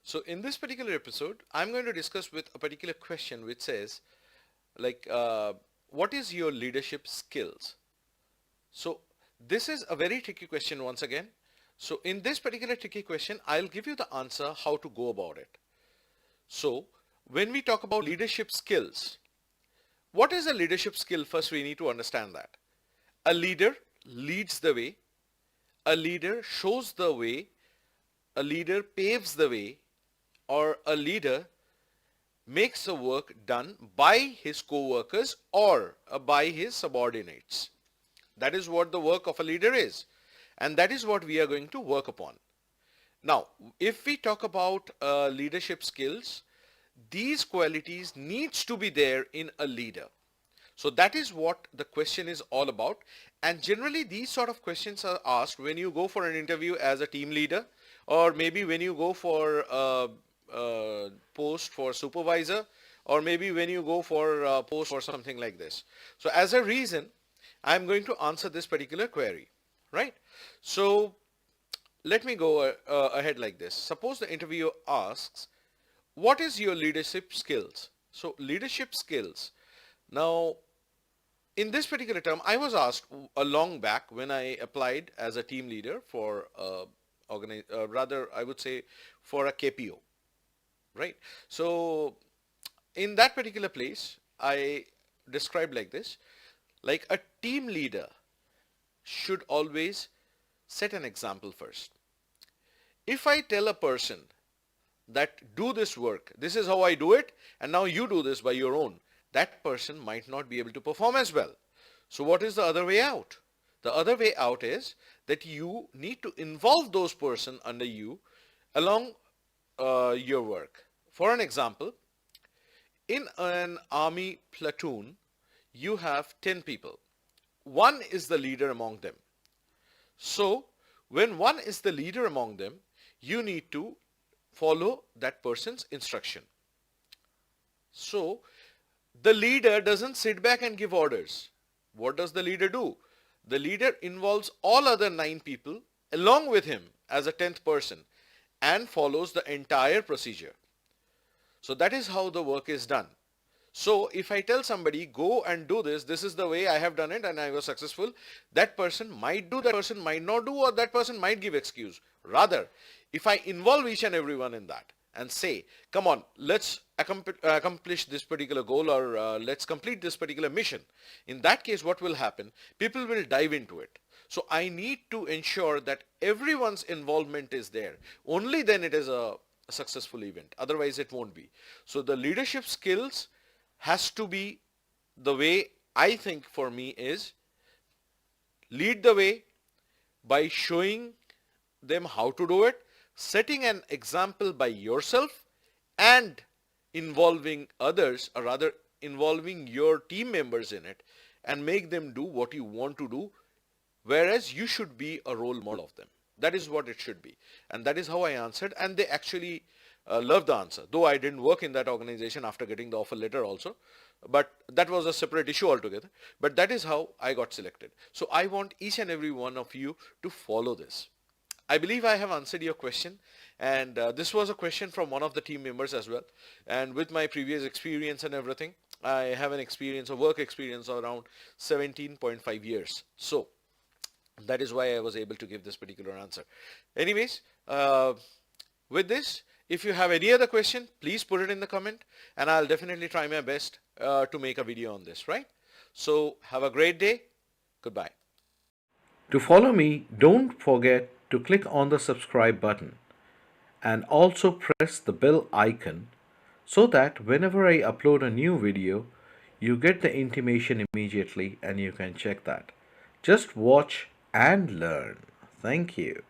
So in this particular episode, I'm going to discuss with a particular question which says, like, what is your leadership skills? So this is a very tricky question once again. So in this particular tricky question, I'll give you the answer how to go about it. So when we talk about leadership skills, what is a leadership skill? First, we need to understand that. A leader leads the way, a leader shows the way, a leader paves the way, or a leader makes the work done by his co-workers or by his subordinates. That is what the work of a leader is. And that is what we are going to work upon. Now, if we talk about leadership skills, these qualities needs to be there in a leader. So that is what the question is all about. And generally these sort of questions are asked when you go for an interview as a team leader, or maybe when you go for a post for supervisor, or maybe when you go for a post for something like this. So as a reason, I'm going to answer this particular query, right? So let me go ahead like this. Suppose the interviewer asks, what is your leadership skills? So leadership skills. Now, in this particular term, I was asked a long back when I applied as a team leader for rather I would say for a KPO, right? So in that particular place, I described like this, like a team leader should always set an example first. If I tell a person that do this work, this is how I do it, and now you do this by your own, that person might not be able to perform as well. So what is the other way out? The other way out is that you need to involve those person under you along your work. For an example, in an army platoon, you have 10 people. One is the leader among them. So when one is the leader among them, you need to follow that person's instruction. So the leader doesn't sit back and give orders. What does the leader do? The leader involves all other 9 people along with him as a 10th person and follows the entire procedure. So that is how the work is done. So if I tell somebody, go and do this, this is the way I have done it and I was successful, that person might do, that person might not do, or that person might give excuse. Rather, if I involve each and everyone in that and say, come on, let's accomplish this particular goal, or let's complete this particular mission. In that case, what will happen? People will dive into it. So I need to ensure that everyone's involvement is there. Only then it is a successful event. Otherwise it won't be. So the leadership skills has to be, the way I think for me is, lead the way by showing them how to do it, setting an example by yourself, and involving others, or rather involving your team members in it, and make them do what you want to do, whereas you should be a role model of them. That is what it should be. And that is how I answered, and they actually loved the answer, though I didn't work in that organization after getting the offer letter also, but that was a separate issue altogether. But that is how I got selected. So I want each and every one of you to follow this. I believe I have answered your question, and this was a question from one of the team members as well. And with my previous experience and everything, I have an experience, a work experience of around 17.5 years. So that is why I was able to give this particular answer. Anyways, with this, if you have any other question, please put it in the comment, and I'll definitely try my best to make a video on this, right? So have a great day. Goodbye. To follow me, don't forget to click on the subscribe button and also press the bell icon so that whenever I upload a new video, you get the intimation immediately and you can check that. Just watch and learn. Thank you.